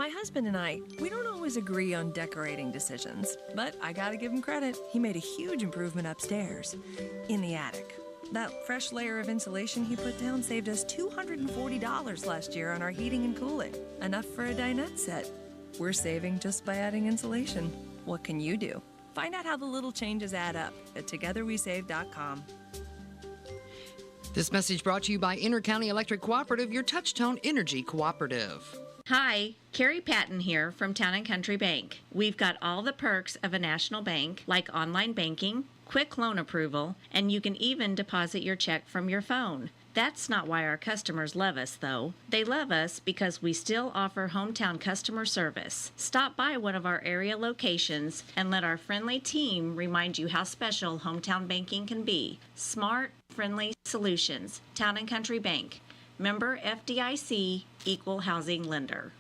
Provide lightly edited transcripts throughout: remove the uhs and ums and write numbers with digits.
My husband and we don't always agree on decorating decisions, but I gotta give him credit. He made a huge improvement upstairs, in the attic. That fresh layer of insulation he put down saved us $240 last year on our heating and cooling. Enough for a dinette set. We're saving just by adding insulation. What can you do? Find out how the little changes add up at togetherwesave.com. This message brought to you by Intercounty Electric Cooperative, your touch-tone energy cooperative. Hi, Carrie Patton here from Town & Country Bank. We've got all the perks of a national bank, like online banking, quick loan approval, and you can even deposit your check from your phone. That's not why our customers love us, though. They love us because we still offer hometown customer service. Stop by one of our area locations and let our friendly team remind you how special hometown banking can be. Smart, friendly solutions. Town & Country Bank. Member FDIC, Equal Housing Lender.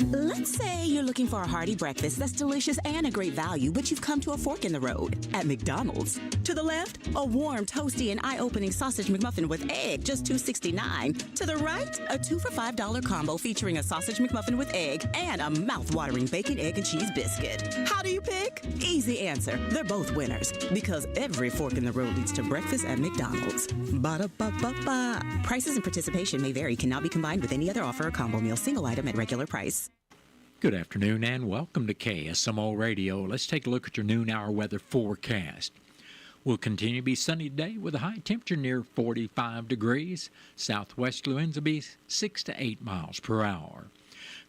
Let's say you're looking for a hearty breakfast that's delicious and a great value, but you've come to a fork in the road at McDonald's. To the left, a warm, toasty, and eye-opening sausage McMuffin with egg, just $2.69. To the right, a 2 for $5 combo featuring a sausage McMuffin with egg and a mouth-watering bacon, egg, and cheese biscuit. How do you pick? Easy answer. They're both winners, because every fork in the road leads to breakfast at McDonald's. Ba-da-ba-ba-ba. Prices and participation may vary. Cannot be combined with any other offer or combo meal. Single item at regular price. Good afternoon and welcome to KSMO Radio. Let's take a look at your noon hour weather forecast. Will continue to be sunny today with a high temperature near 45 degrees. Southwesterly winds will be 6 to 8 miles per hour.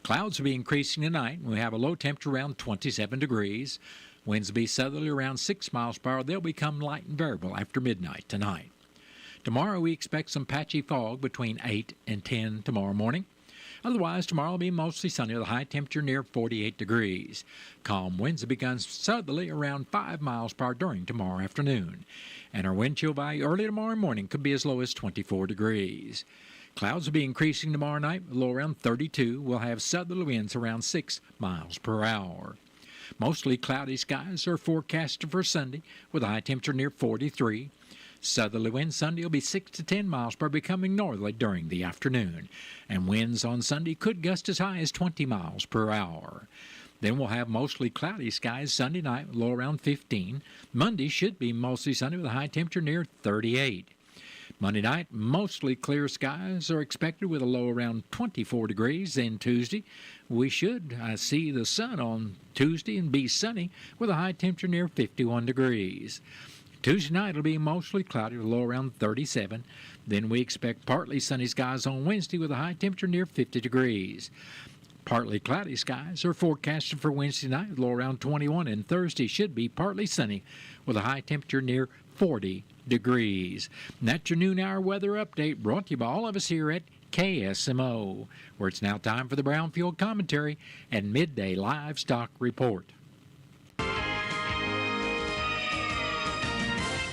Clouds will be increasing tonight, and we have a low temperature around 27 degrees. Winds will be southerly around 6 miles per hour. They'll become light and variable after midnight tonight. Tomorrow we expect some patchy fog between 8 and 10 tomorrow morning. Otherwise, tomorrow will be mostly sunny with a high temperature near 48 degrees. Calm winds have begun southerly around 5 miles per hour during tomorrow afternoon. And our wind chill value early tomorrow morning could be as low as 24 degrees. Clouds will be increasing tomorrow night, low around 32. We'll have southerly winds around 6 miles per hour. Mostly cloudy skies are forecasted for Sunday with a high temperature near 43. Southerly winds Sunday will be 6 to 10 miles per hour, becoming northerly during the afternoon. And winds on Sunday could gust as high as 20 miles per hour. Then we'll have mostly cloudy skies Sunday night, low around 15. Monday should be mostly sunny with a high temperature near 38. Monday night, mostly clear skies are expected with a low around 24 degrees. Then Tuesday, we should see the sun on Tuesday and be sunny with a high temperature near 51 degrees. Tuesday night will be mostly cloudy with a low around 37. Then we expect partly sunny skies on Wednesday with a high temperature near 50 degrees. Partly cloudy skies are forecasted for Wednesday night with a low around 21, and Thursday should be partly sunny with a high temperature near 40 degrees. And that's your noon hour weather update brought to you by all of us here at KSMO, where it's now time for the Brownfield Commentary and Midday Livestock Report.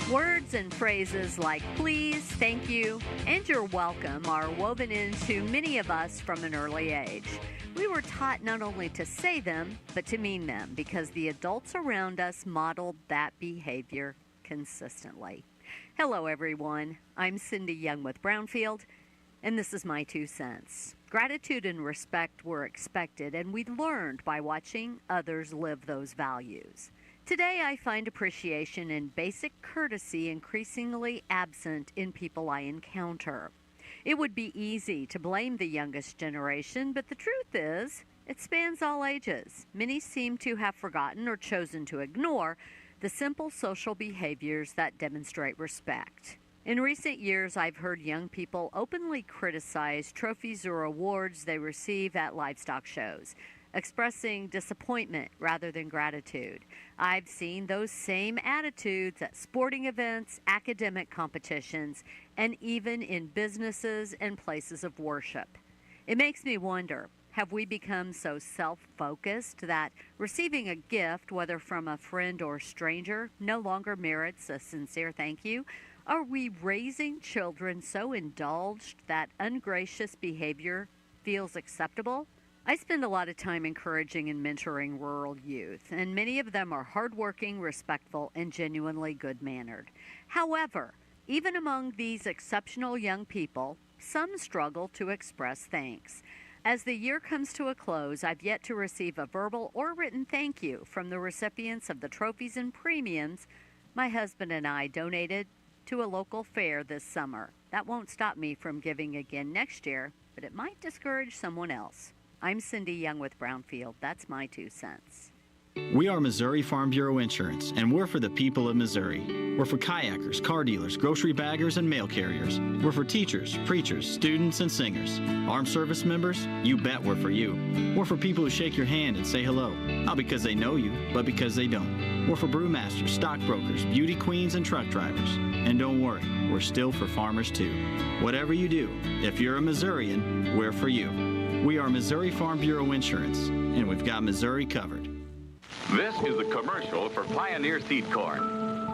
Words and phrases like please, thank you, and you're welcome are woven into many of us from an early age. We were taught not only to say them, but to mean them because the adults around us modeled that behavior consistently. Hello, everyone. I'm Cindy Young with Brownfield, and this is my 2 cents. Gratitude and respect were expected, and we learned by watching others live those values. Today, I find appreciation and basic courtesy increasingly absent in people I encounter. It would be easy to blame the youngest generation, but the truth is, it spans all ages. Many seem to have forgotten or chosen to ignore the simple social behaviors that demonstrate respect. In recent years, I've heard young people openly criticize trophies or awards they receive at livestock shows, expressing disappointment rather than gratitude. I've seen those same attitudes at sporting events, academic competitions, and even in businesses and places of worship. It makes me wonder, have we become so self-focused that receiving a gift, whether from a friend or stranger, no longer merits a sincere thank you? Are we raising children so indulged that ungracious behavior feels acceptable? I spend a lot of time encouraging and mentoring rural youth, and many of them are hardworking, respectful, and genuinely good-mannered. However, even among these exceptional young people, some struggle to express thanks. As the year comes to a close, I've yet to receive a verbal or written thank you from the recipients of the trophies and premiums my husband and I donated to a local fair this summer. That won't stop me from giving again next year, but it might discourage someone else. I'm Cindy Young with Brownfield. That's my 2 cents. We are Missouri Farm Bureau Insurance, and we're for the people of Missouri. We're for kayakers, car dealers, grocery baggers, and mail carriers. We're for teachers, preachers, students, and singers. Armed service members? You bet we're for you. We're for people who shake your hand and say hello, not because they know you, but because they don't. We're for brewmasters, stockbrokers, beauty queens, and truck drivers. And don't worry, we're still for farmers too. Whatever you do, if you're a Missourian, we're for you. We are Missouri Farm Bureau Insurance, and we've got Missouri covered. This is the commercial for Pioneer Seed Corn.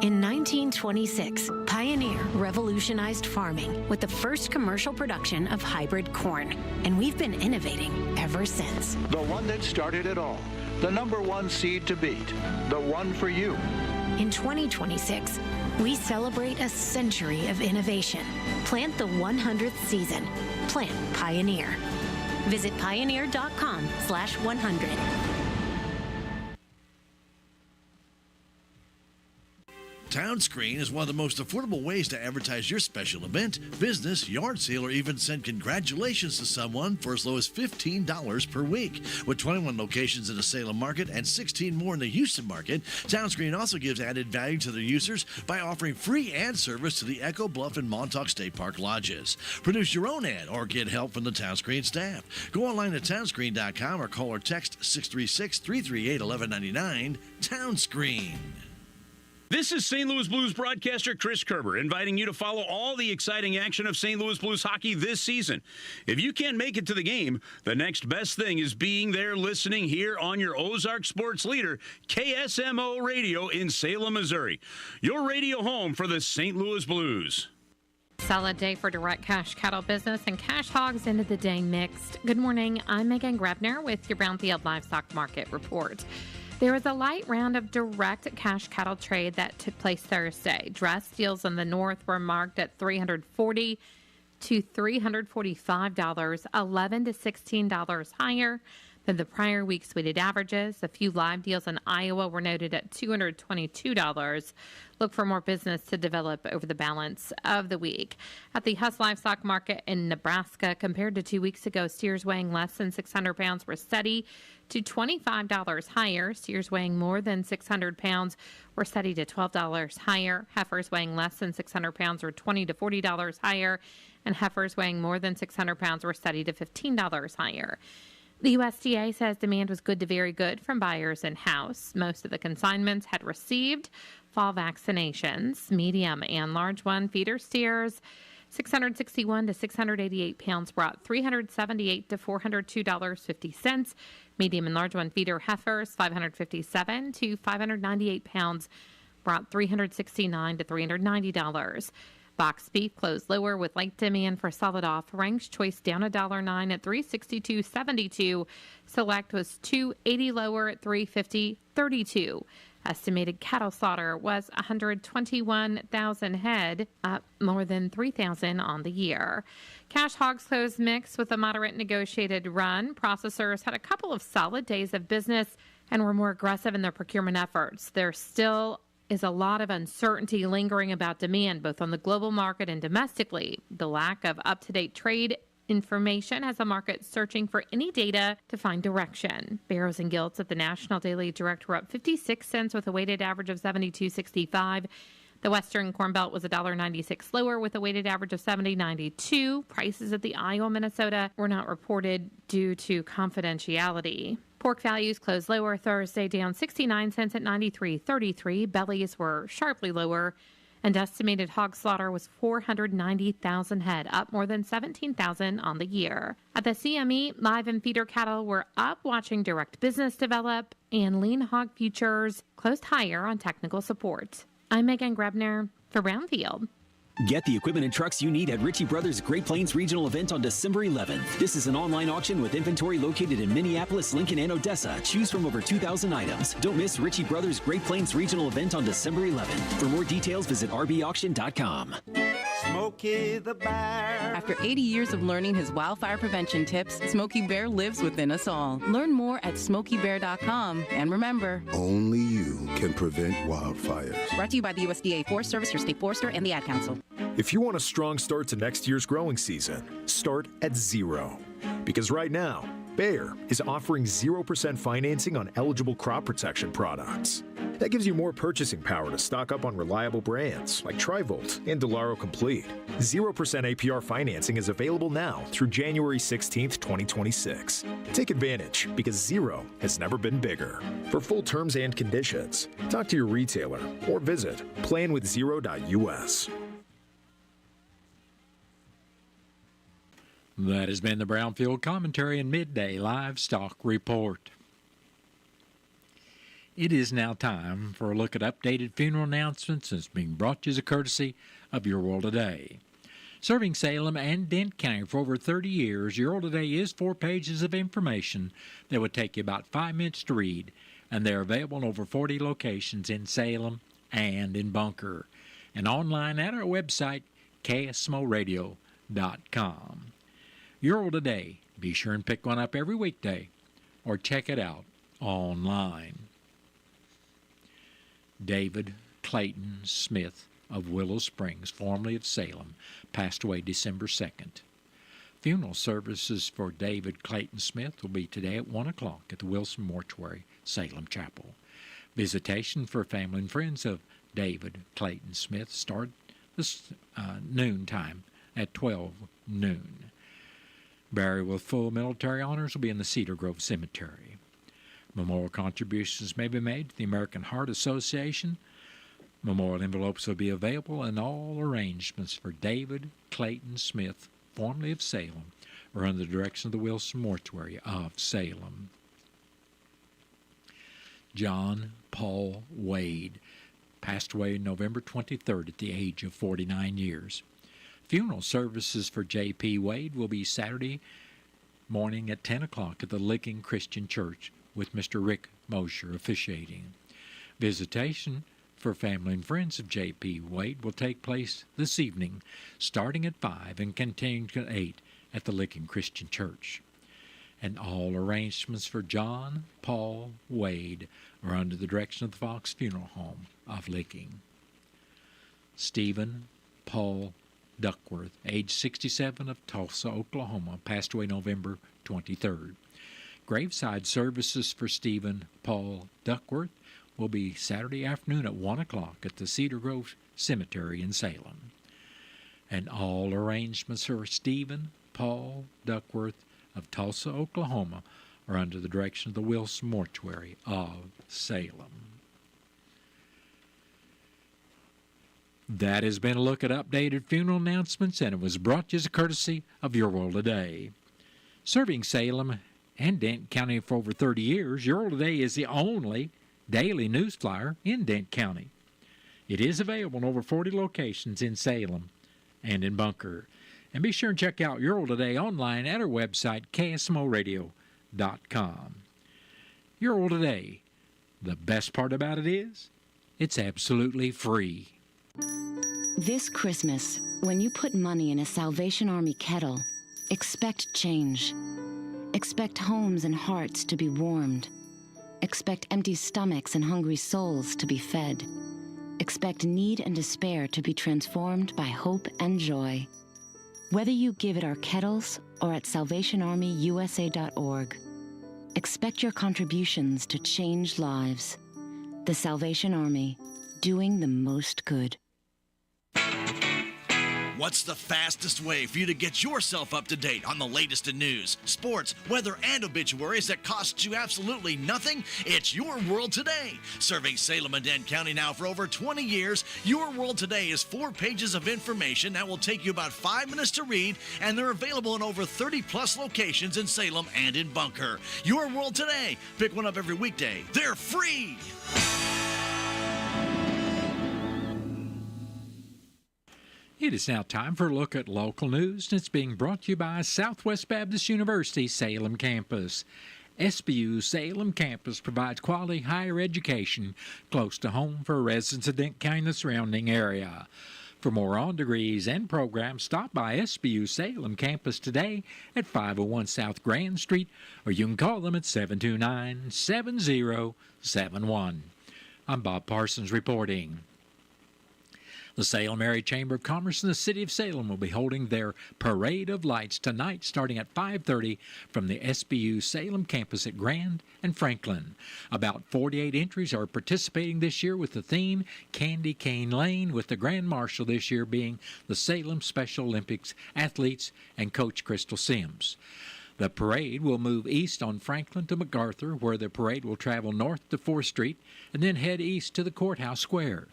In 1926, Pioneer revolutionized farming with the first commercial production of hybrid corn, and we've been innovating ever since. The one that started it all, the #1 seed to beat, the one for you. In 2026, we celebrate a century of innovation. Plant the 100th season. Plant Pioneer. Visit pioneer.com/100. TownScreen is one of the most affordable ways to advertise your special event, business, yard sale, or even send congratulations to someone for as low as $15 per week. With 21 locations in the Salem market and 16 more in the Houston market, TownScreen also gives added value to their users by offering free ad service to the Echo Bluff and Montauk State Park lodges. Produce your own ad or get help from the TownScreen staff. Go online at townscreen.com or call or text 636-338-1199. TownScreen. This is St. Louis Blues broadcaster Chris Kerber inviting you to follow all the exciting action of St. Louis Blues hockey this season. If you can't make it to the game, the next best thing is being there listening here on your Ozark sports leader, KSMO Radio in Salem, Missouri. Your radio home for the St. Louis Blues. Solid day for direct cash cattle business, and cash hogs ended the day mixed. Good morning. I'm Megan Grebner with your Brownfield Livestock Market Report. There was a light round of direct cash cattle trade that took place Thursday. Dress deals in the north were marked at $340 to $345, $11 to $16 higher than the prior week's weighted averages. A few live deals in Iowa were noted at $222. Look for more business to develop over the balance of the week. At the Huss Livestock Market in Nebraska, compared to 2 weeks ago, steers weighing less than 600 pounds were steady to $25 higher. Steers weighing more than 600 pounds were steady to $12 higher. Heifers weighing less than 600 pounds were $20 to $40 higher, and heifers weighing more than 600 pounds were steady to $15 higher. The USDA says demand was good to very good from buyers in-house. Most of the consignments had received fall vaccinations. Medium and large one feeder steers, 661 to 688 pounds, brought $378 to $402.50. Medium and large one feeder heifers, 557 to 598 pounds, brought $369 to $390. Box beef closed lower with light demand for solid offerings. Choice down $1.09 at $362.72. Select was $2.80 lower at $350.32. Estimated cattle slaughter was 121,000 head, up more than 3,000 on the year. Cash hogs closed mixed with a moderate negotiated run. Processors had a couple of solid days of business and were more aggressive in their procurement efforts. There still is a lot of uncertainty lingering about demand, both on the global market and domestically. The lack of up-to-date trade information has the market searching for any data to find direction. Barrows and gilts at the National Daily Direct were up 56 cents with a weighted average of 72.65. The Western Corn Belt was $1.96 lower with a weighted average of 70.92. Prices at the Iowa, Minnesota were not reported due to confidentiality. Pork values closed lower Thursday, down 69 cents at 93.33. Bellies were sharply lower, and estimated hog slaughter was 490,000 head, up more than 17,000 on the year. At the CME, live and feeder cattle were up, watching direct business develop, and lean hog futures closed higher on technical support. I'm Megan Grebner for Brownfield. Get the equipment and trucks you need at Ritchie Brothers Great Plains Regional event on December 11th. This is an online auction with inventory located in Minneapolis, Lincoln, and Odessa. Choose from over 2,000 items. Don't miss Ritchie Brothers Great Plains Regional event on December 11th. For more details, visit rbauction.com. Smoke Smokey the Bear. After 80 years of learning his wildfire prevention tips, Smokey Bear lives within us all. Learn more at SmokeyBear.com. And remember, only you can prevent wildfires. Brought to you by the USDA Forest Service, your state forester, and the Ad Council. If you want a strong start to next year's growing season, start at zero. Because right now, Bayer is offering 0% financing on eligible crop protection products. That gives you more purchasing power to stock up on reliable brands like Trivolt and Delaro Complete. 0% APR financing is available now through January 16th, 2026. Take advantage because zero has never been bigger. For full terms and conditions, talk to your retailer or visit planwithzero.us. That has been the Brownfield Commentary and Midday Livestock Report. It is now time for a look at updated funeral announcements that's being brought to you as a courtesy of Your World Today. Serving Salem and Dent County for over 30 years, Your World Today is 4 pages of information that would take you about 5 minutes to read, and they're available in over 40 locations in Salem and in Bunker, and online at our website, KSMOradio.com. Your World Today. Be sure and pick one up every weekday or check it out online. David Clayton Smith of Willow Springs, formerly of Salem, passed away December 2nd. Funeral services for David Clayton Smith will be today at 1 o'clock at the Wilson Mortuary, Salem Chapel. Visitation for family and friends of David Clayton Smith start this noon time at 12 noon. Burial with full military honors will be in the Cedar Grove Cemetery. Memorial contributions may be made to the American Heart Association. Memorial envelopes will be available, and all arrangements for David Clayton Smith, formerly of Salem, are under the direction of the Wilson Mortuary of Salem. John Paul Wade passed away November 23rd at the age of 49 years. Funeral services for J.P. Wade will be Saturday morning at 10 o'clock at the Licking Christian Church with Mr. Rick Mosher officiating. Visitation for family and friends of J.P. Wade will take place this evening, starting at 5 and continuing to 8 at the Licking Christian Church. And all arrangements for John Paul Wade are under the direction of the Fox Funeral Home of Licking. Stephen Paul Duckworth, age 67, of Tulsa, Oklahoma, passed away November 23rd. Graveside services for Stephen Paul Duckworth will be Saturday afternoon at 1 o'clock at the Cedar Grove Cemetery in Salem. And all arrangements for Stephen Paul Duckworth of Tulsa, Oklahoma, are under the direction of the Wilson Mortuary of Salem. That has been a look at updated funeral announcements, and it was brought to you as a courtesy of Your World Today. Serving Salem and Dent County for over 30 years, Your World Today is the only daily news flyer in Dent County. It is available in over 40 locations in Salem and in Bunker. And be sure and check out Your World Today online at our website, KSMOradio.com. Your World Today. The best part about it is, it's absolutely free. This Christmas, when you put money in a Salvation Army kettle, expect change. Expect homes and hearts to be warmed. Expect empty stomachs and hungry souls to be fed. Expect need and despair to be transformed by hope and joy. Whether you give at our kettles or at SalvationArmyUSA.org, expect your contributions to change lives. The Salvation Army, doing the most good. What's the fastest way for you to get yourself up to date on the latest in news, sports, weather, and obituaries that costs you absolutely nothing? It's Your World Today. Serving Salem and Dent County now for over 20 years, Your World Today is 4 pages of information that will take you about 5 minutes to read, and they're available in over 30-plus locations in Salem and in Bunker. Your World Today. Pick one up every weekday. They're free! It is now time for a look at local news, and it's being brought to you by Southwest Baptist University Salem Campus. SBU Salem Campus provides quality higher education close to home for residents of Dent County and the surrounding area. For more on degrees and programs, stop by SBU Salem campus today at 501 South Grand Street, or you can call them at 729-7071. I'm Bob Parsons reporting. The Salem Area Chamber of Commerce and the City of Salem will be holding their Parade of Lights tonight starting at 5:30 from the SBU Salem campus at Grand and Franklin. About 48 entries are participating this year with the theme Candy Cane Lane, with the Grand Marshal this year being the Salem Special Olympics athletes and Coach Crystal Sims. The parade will move east on Franklin to MacArthur, where the parade will travel north to 4th Street and then head east to the Courthouse Square.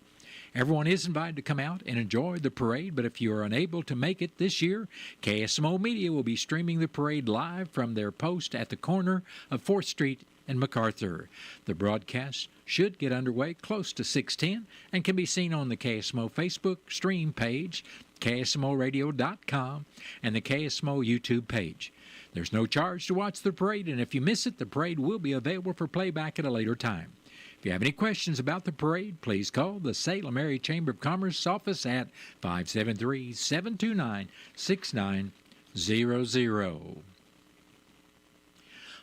Everyone is invited to come out and enjoy the parade, but if you are unable to make it this year, KSMO Media will be streaming the parade live from their post at the corner of 4th Street and MacArthur. The broadcast should get underway close to 6:10 and can be seen on the KSMO Facebook stream page, KSMOradio.com, and the KSMO YouTube page. There's no charge to watch the parade, and if you miss it, the parade will be available for playback at a later time. If you have any questions about the parade, please call the Salem Area Chamber of Commerce office at 573-729-6900.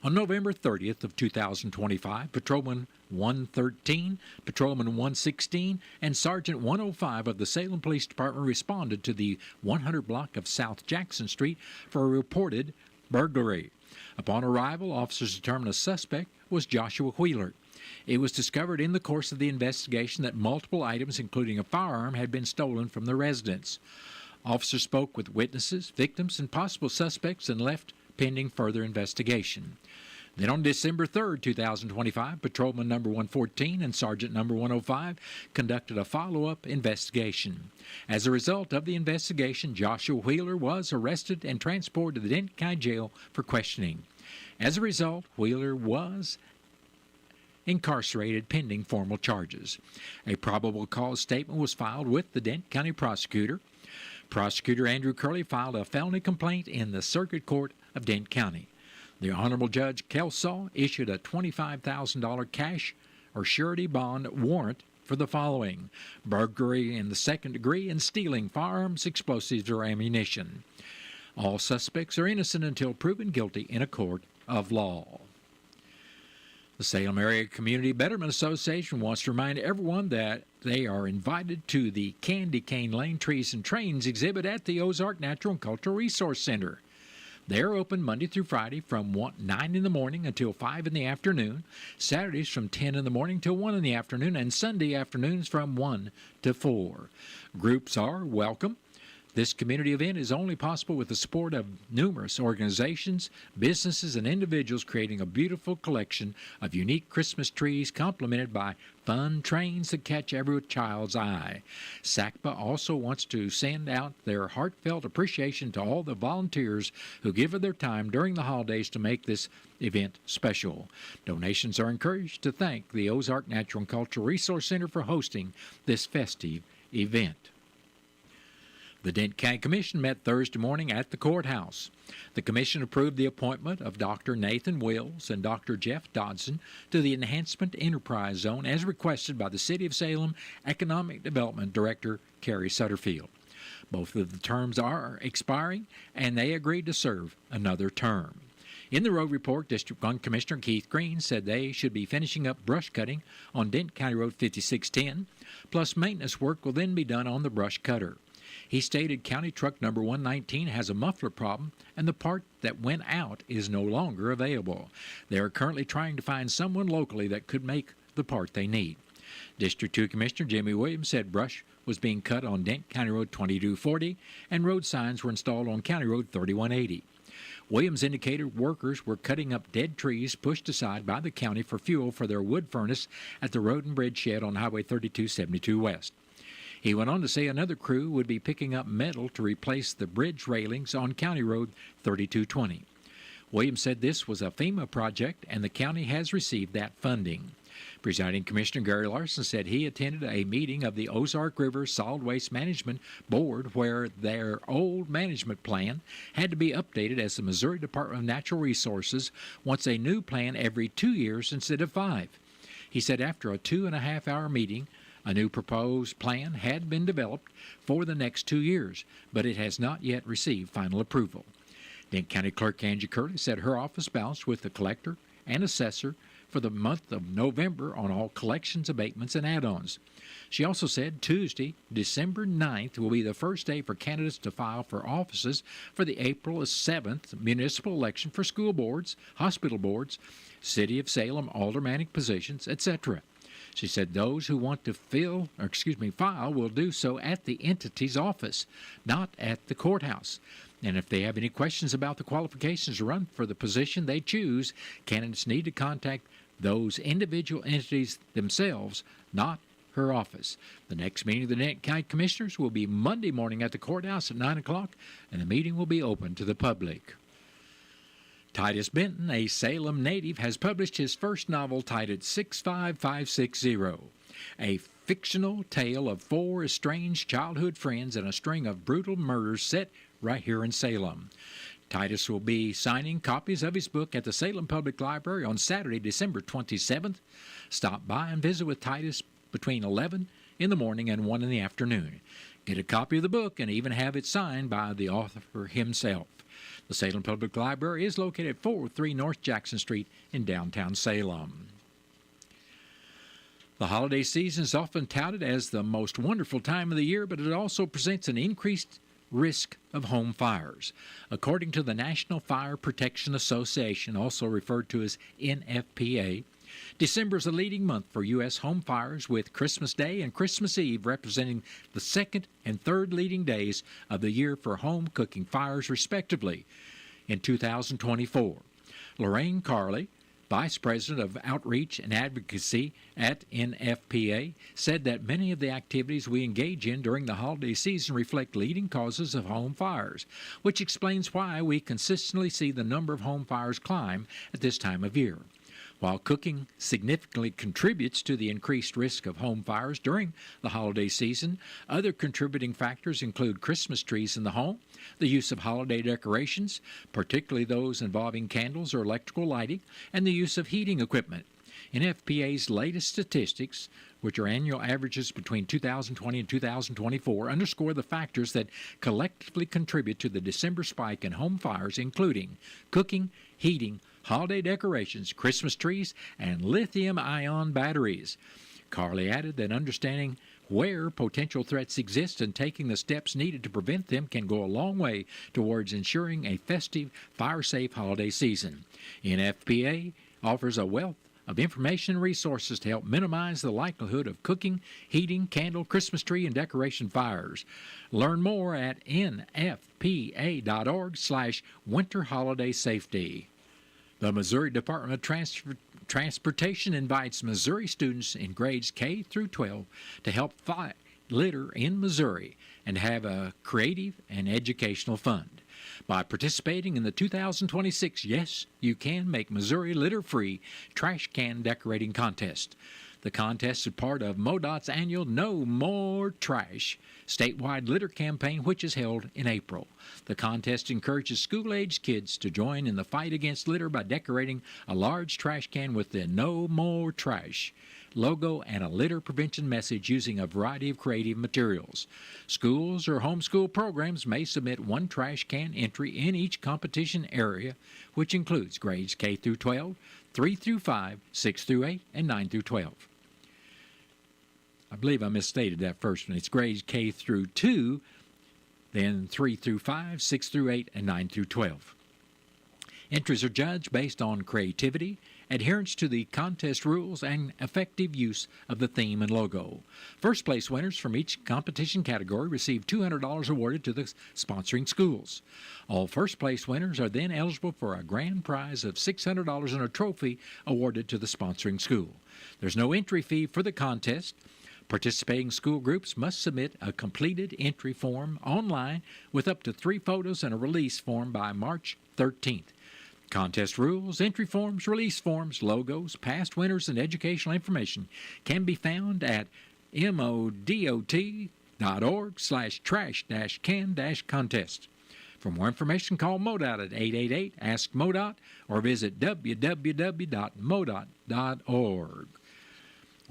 On November 30th of 2025, Patrolman 113, Patrolman 116, and Sergeant 105 of the Salem Police Department responded to the 100 block of South Jackson Street for a reported burglary. Upon arrival, officers determined a suspect was Joshua Wheeler. It was discovered in the course of the investigation that multiple items, including a firearm, had been stolen from the residence. Officers spoke with witnesses, victims, and possible suspects and left pending further investigation. Then on December 3rd, 2025, Patrolman number 114 and Sergeant number 105 conducted a follow-up investigation. As a result of the investigation, Joshua Wheeler was arrested and transported to the Denton County Jail for questioning. As a result, Wheeler was incarcerated pending formal charges. A probable cause statement was filed with the Denton County prosecutor. Prosecutor Andrew Curley filed a felony complaint in the Circuit Court of Denton County. The Honorable Judge Kelsaw issued a $25,000 cash or surety bond warrant for the following: burglary in the second degree and stealing firearms, explosives, or ammunition. All suspects are innocent until proven guilty in a court of law. The Salem Area Community Betterment Association wants to remind everyone that they are invited to the Candy Cane Lane Trees and Trains exhibit at the Ozark Natural and Cultural Resource Center. They are open Monday through Friday from 9 in the morning until 5 in the afternoon, Saturdays from 10 in the morning till 1 in the afternoon, and Sunday afternoons from 1 to 4. Groups are welcome. This community event is only possible with the support of numerous organizations, businesses, and individuals creating a beautiful collection of unique Christmas trees complemented by fun trains that catch every child's eye. SACPA also wants to send out their heartfelt appreciation to all the volunteers who give of their time during the holidays to make this event special. Donations are encouraged to thank the Ozark Natural and Cultural Resource Center for hosting this festive event. The Denton County Commission met Thursday morning at the courthouse. The Commission approved the appointment of Dr. Nathan Wills and Dr. Jeff Dodson to the Enhancement Enterprise Zone as requested by the City of Salem Economic Development Director Carrie Sutterfield. Both of the terms are expiring, and they agreed to serve another term. In the road report, District 1 Commissioner Keith Green said they should be finishing up brush cutting on Denton County Road 5610, plus maintenance work will then be done on the brush cutter. He stated County Truck number 119 has a muffler problem and the part that went out is no longer available. They are currently trying to find someone locally that could make the part they need. District 2 Commissioner Jimmy Williams said brush was being cut on Denton County Road 2240 and road signs were installed on County Road 3180. Williams indicated workers were cutting up dead trees pushed aside by the county for fuel for their wood furnace at the road and bridge shed on Highway 3272 West. He went on to say another crew would be picking up metal to replace the bridge railings on County Road 3220. Williams said this was a FEMA project and the county has received that funding. Presiding Commissioner Gary Larson said he attended a meeting of the Ozark River Solid Waste Management Board where their old management plan had to be updated as the Missouri Department of Natural Resources wants a new plan every 2 years instead of 5. He said after a 2.5-hour meeting A new proposed plan had been developed for the next 2 years, but it has not yet received final approval. Dent County Clerk Angie Curley said her office bounced with the collector and assessor for the month of November on all collections, abatements, and add-ons. She also said Tuesday, December 9th, will be the first day for candidates to file for offices for the April 7th municipal election for school boards, hospital boards, City of Salem aldermanic positions, etc. She said those who want to file will do so at the entity's office, not at the courthouse. And if they have any questions about the qualifications to run for the position they choose, candidates need to contact those individual entities themselves, not her office. The next meeting of the Dent County Commissioners will be Monday morning at the courthouse at 9 o'clock, and the meeting will be open to the public. Titus Benton, a Salem native, has published his first novel titled 65560, a fictional tale of 4 estranged childhood friends and a string of brutal murders set right here in Salem. Titus will be signing copies of his book at the Salem Public Library on Saturday, December 27th. Stop by and visit with Titus between 11 in the morning and 1 in the afternoon. Get a copy of the book and even have it signed by the author himself. The Salem Public Library is located at 403 North Jackson Street in downtown Salem. The holiday season is often touted as the most wonderful time of the year, but it also presents an increased risk of home fires. According to the National Fire Protection Association, also referred to as NFPA, December is a leading month for U.S. home fires, with Christmas Day and Christmas Eve representing the second and third leading days of the year for home cooking fires, respectively. In 2024, Lorraine Carley, Vice President of Outreach and Advocacy at NFPA, said that many of the activities we engage in during the holiday season reflect leading causes of home fires, which explains why we consistently see the number of home fires climb at this time of year. While cooking significantly contributes to the increased risk of home fires during the holiday season, other contributing factors include Christmas trees in the home, the use of holiday decorations, particularly those involving candles or electrical lighting, and the use of heating equipment. NFPA's latest statistics, which are annual averages between 2020 and 2024, underscore the factors that collectively contribute to the December spike in home fires, including cooking, heating, holiday decorations, Christmas trees, and lithium-ion batteries. Carley added that understanding where potential threats exist and taking the steps needed to prevent them can go a long way towards ensuring a festive, fire-safe holiday season. NFPA offers a wealth of information and resources to help minimize the likelihood of cooking, heating, candle, Christmas tree, and decoration fires. Learn more at nfpa.org/winter holiday safety. The Missouri Department of Transportation invites Missouri students in grades K through 12 to help fight litter in Missouri and have a creative and educational fund. By participating in the 2026 Yes, You Can Make Missouri Litter-Free Trash Can Decorating Contest. The contest is part of MoDOT's annual No More Trash statewide litter campaign, which is held in April. The contest encourages school-aged kids to join in the fight against litter by decorating a large trash can with the No More Trash logo and a litter prevention message using a variety of creative materials. Schools or homeschool programs may submit one trash can entry in each competition area, which includes grades K through 12, 3 through 5, 6 through 8, and 9 through 12. I believe I misstated that first one. It's grades K through 2, then 3 through 5, 6 through 8, and 9 through 12. Entries are judged based on creativity, adherence to the contest rules, and effective use of the theme and logo. First place winners from each competition category receive $200 awarded to the sponsoring schools. All first place winners are then eligible for a grand prize of $600 and a trophy awarded to the sponsoring school. There's no entry fee for the contest. Participating school groups must submit a completed entry form online with up to 3 photos and a release form by March 13th. Contest rules, entry forms, release forms, logos, past winners, and educational information can be found at modot.org/trash-can-contest. For more information, call MoDOT at 888-ASK-MoDOT or visit www.modot.org.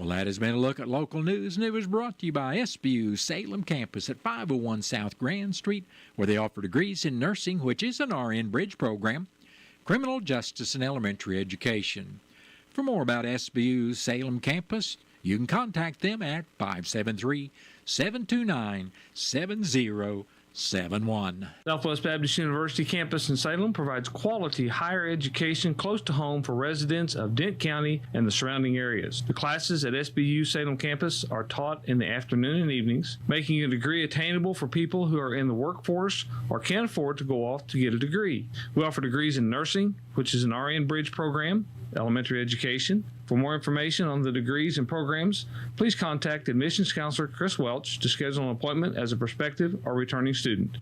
Well, that has been a look at local news, and it was brought to you by SBU Salem Campus at 501 South Grand Street, where they offer degrees in nursing, which is an RN bridge program, criminal justice, and elementary education. For more about SBU's Salem Campus, you can contact them at 573-729-7071. Southwest Baptist University campus in Salem provides quality higher education close to home for residents of Dent County and the surrounding areas. The classes at SBU Salem campus are taught in the afternoon and evenings, making a degree attainable for people who are in the workforce or can't afford to go off to get a degree. We offer degrees in nursing, which is an RN bridge program, elementary education. For more information on the degrees and programs, please contact admissions counselor Chris Welch to schedule an appointment as a prospective or returning student.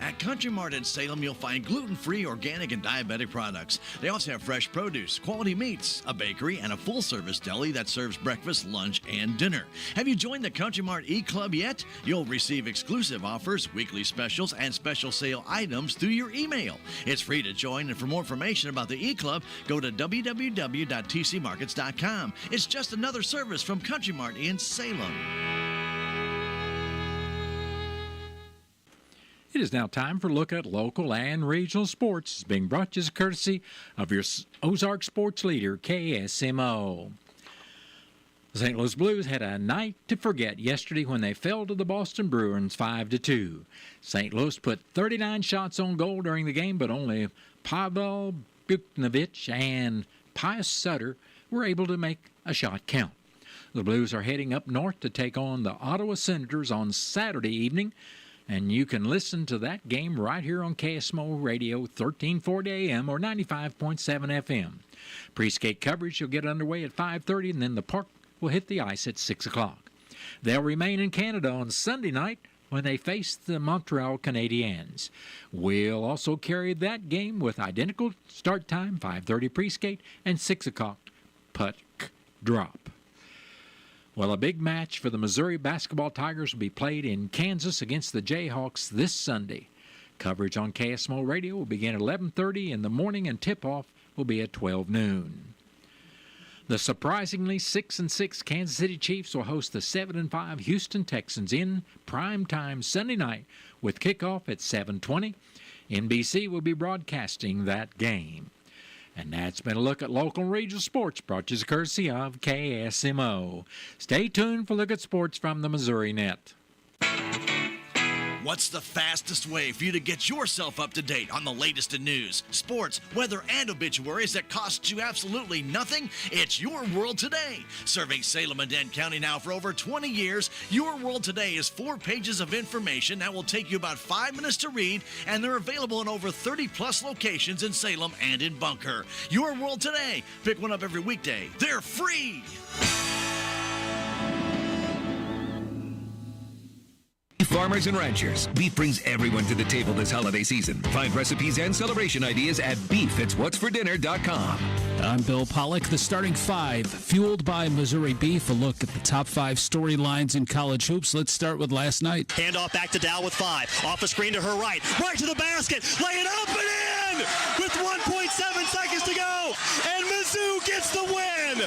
At Country Mart in Salem, you'll find gluten-free, organic, and diabetic products. They also have fresh produce, quality meats, a bakery, and a full-service deli that serves breakfast, lunch, and dinner. Have you joined the Country Mart e-Club yet? You'll receive exclusive offers, weekly specials, and special sale items through your email. It's free to join, and for more information about the e-Club, go to www.tcmarkets.com. It's just another service from Country Mart in Salem. It is now time for a look at local and regional sports. It's being brought to you as courtesy of your Ozark sports leader, KSMO. The St. Louis Blues had a night to forget yesterday when they fell to the Boston Bruins 5-2. St. Louis put 39 shots on goal during the game, but only Pavel Buchnevich and Pius Sutter were able to make a shot count. The Blues are heading up north to take on the Ottawa Senators on Saturday evening, and you can listen to that game right here on KSMO Radio, 1340 AM or 95.7 FM. Pre-skate coverage will get underway at 5:30, and then the park will hit the ice at 6 o'clock. They'll remain in Canada on Sunday night when they face the Montreal Canadiens. We'll also carry that game with identical start time, 5:30 pre-skate, and 6 o'clock puck drop. Well, a big match for the Missouri basketball Tigers will be played in Kansas against the Jayhawks this Sunday. Coverage on KSMO Radio will begin at 11:30 in the morning, and tip-off will be at 12 noon. The surprisingly 6-6 Kansas City Chiefs will host the 7-5 Houston Texans in prime time Sunday night with kickoff at 7:20. NBC will be broadcasting that game. And that's been a look at local and regional sports brought to you courtesy of KSMO. Stay tuned for a look at sports from the Missouri Net. What's the fastest way for you to get yourself up to date on the latest in news, sports, weather, and obituaries that costs you absolutely nothing? It's Your World Today. Serving Salem and Dent County now for over 20 years, Your World Today is 4 pages of information that will take you about 5 minutes to read, and they're available in over 30-plus locations in Salem and in Bunker. Your World Today. Pick one up every weekday. They're free. Farmers and ranchers, beef brings everyone to the table this holiday season. Find recipes and celebration ideas at beefitswhatsfordinner.com. I'm Bill Pollock. The starting 5, fueled by Missouri beef. A look at the top 5 storylines in college hoops. Let's start with last night. Handoff back to Dow with 5. Off a screen to her right to the basket. Lay it up and in with 1.7 seconds to go. And Mizzou gets the win.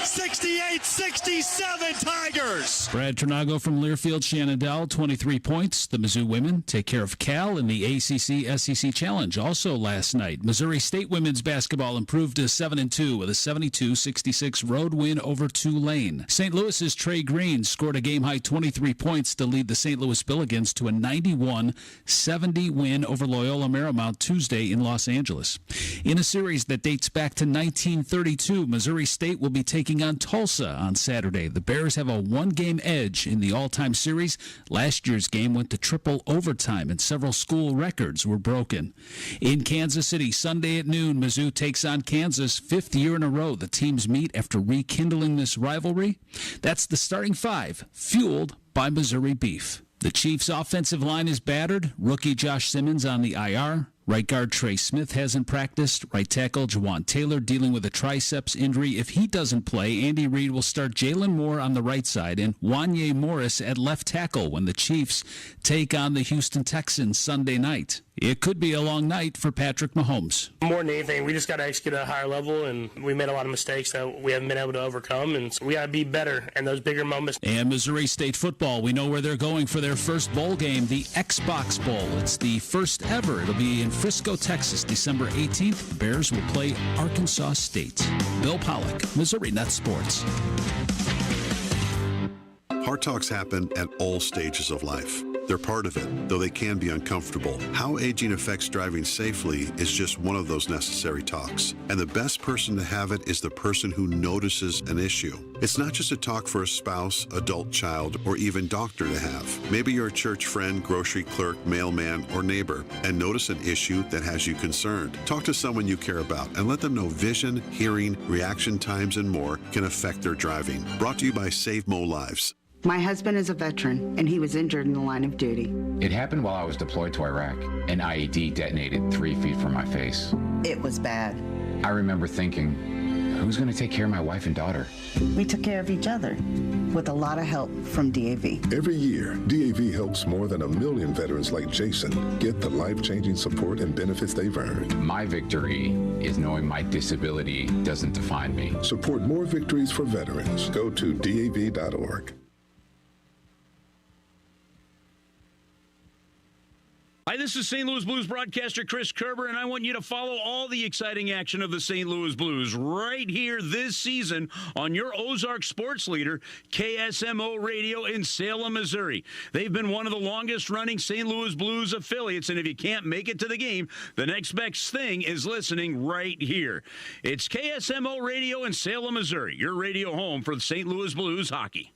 68-67 Tigers. Brad Trinago from Learfield Shenandoah, 23 points. The Mizzou women take care of Cal in the ACC-SEC Challenge. Also last night, Missouri State women's basketball improved to 7-2 with a 72-66 road win over Tulane. St. Louis's Trey Green scored a game-high 23 points to lead the St. Louis Billigans to a 91-70 win over Loyola Marymount Tuesday in Los Angeles. In a series that dates back to 1932, Missouri State will be taking on Tulsa on Saturday. The Bears have a 1-game edge in the all-time series. Last year's game went to triple overtime, and several school records were broken. In Kansas City, Sunday at noon, Mizzou takes on Kansas. 5th year in a row the teams meet after rekindling this rivalry. That's the starting 5, fueled by Missouri beef. The Chiefs' offensive line is battered. Rookie Josh Simmons on the IR. Right guard Trey Smith hasn't practiced. Right tackle Jawan Taylor dealing with a triceps injury. If he doesn't play, Andy Reid will start Jalen Moore on the right side and Wanye Morris at left tackle when the Chiefs take on the Houston Texans Sunday night. It could be a long night for Patrick Mahomes. More than anything, we just got to execute at a higher level, and we made a lot of mistakes that we haven't been able to overcome, and so we got to be better in those bigger moments. And Missouri State football, we know where they're going for their first bowl game, the Xbox Bowl. It's the first ever. It'll be in Frisco, Texas, December 18th. The Bears will play Arkansas State. Bill Pollock, Missouri Net Sports. Heart talks happen at all stages of life. They're part of it, though they can be uncomfortable. How aging affects driving safely is just one of those necessary talks. And the best person to have it is the person who notices an issue. It's not just a talk for a spouse, adult child, or even doctor to have. Maybe you're a church friend, grocery clerk, mailman, or neighbor, and notice an issue that has you concerned. Talk to someone you care about and let them know vision, hearing, reaction times, and more can affect their driving. Brought to you by Save Mo Lives. My husband is a veteran, and he was injured in the line of duty. It happened while I was deployed to Iraq. An IED detonated 3 feet from my face. It was bad. I remember thinking, who's going to take care of my wife and daughter? We took care of each other with a lot of help from DAV. Every year, DAV helps more than 1 million veterans like Jason get the life-changing support and benefits they've earned. My victory is knowing my disability doesn't define me. Support more victories for veterans. Go to DAV.org. Hi, this is St. Louis Blues broadcaster Chris Kerber, and I want you to follow all the exciting action of the St. Louis Blues right here this season on your Ozark sports leader, KSMO Radio in Salem, Missouri. They've been one of the longest-running St. Louis Blues affiliates, and if you can't make it to the game, the next best thing is listening right here. It's KSMO Radio in Salem, Missouri, your radio home for the St. Louis Blues hockey.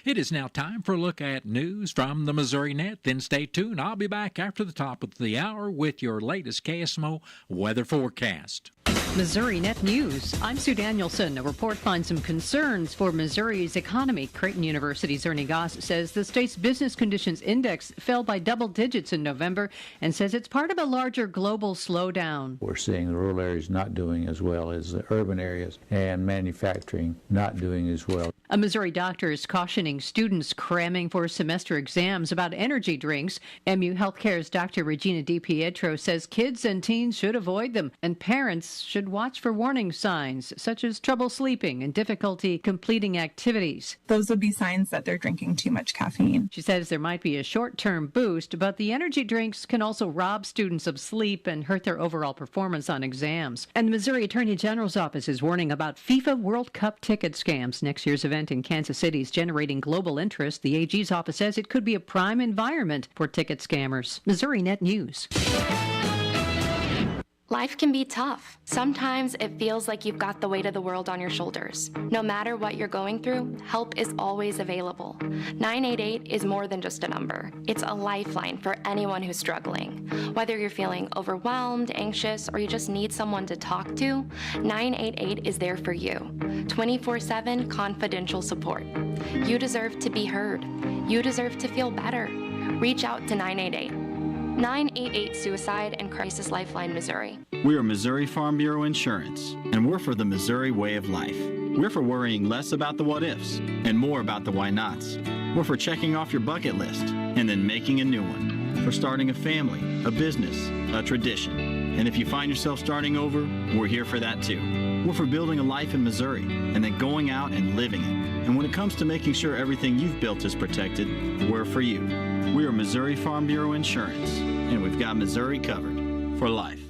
It is now time for a look at news from the Missouri Net. Then stay tuned. I'll be back after the top of the hour with your latest KSMO weather forecast. Missouri Net News. I'm Sue Danielson. A report finds some concerns for Missouri's economy. Creighton University's Ernie Goss says the state's business conditions index fell by double digits in November and says it's part of a larger global slowdown. We're seeing the rural areas not doing as well as the urban areas and manufacturing not doing as well. A Missouri doctor is cautioning students cramming for semester exams about energy drinks. MU Healthcare's Dr. Regina DiPietro says kids and teens should avoid them, and parents should watch for warning signs, such as trouble sleeping and difficulty completing activities. Those would be signs that they're drinking too much caffeine. She says there might be a short-term boost, but the energy drinks can also rob students of sleep and hurt their overall performance on exams. And the Missouri Attorney General's office is warning about FIFA World Cup ticket scams. Next year's event in Kansas City is generating global interest. The AG's office says it could be a prime environment for ticket scammers. Missouri Net News. Life can be tough. Sometimes it feels like you've got the weight of the world on your shoulders. No matter what you're going through, help is always available. 988 is more than just a number. It's a lifeline for anyone who's struggling. Whether you're feeling overwhelmed, anxious, or you just need someone to talk to, 988 is there for you. 24/7 confidential support. You deserve to be heard. You deserve to feel better. Reach out to 988. 988 Suicide and Crisis Lifeline, Missouri. We are Missouri Farm Bureau Insurance, and we're for the Missouri way of life. We're for worrying less about the what-ifs and more about the why-nots. We're for checking off your bucket list and then making a new one. For starting a family, a business, a tradition. And if you find yourself starting over, we're here for that too. We're for building a life in Missouri and then going out and living it. And when it comes to making sure everything you've built is protected, we're for you. We are Missouri Farm Bureau Insurance, and we've got Missouri covered for life.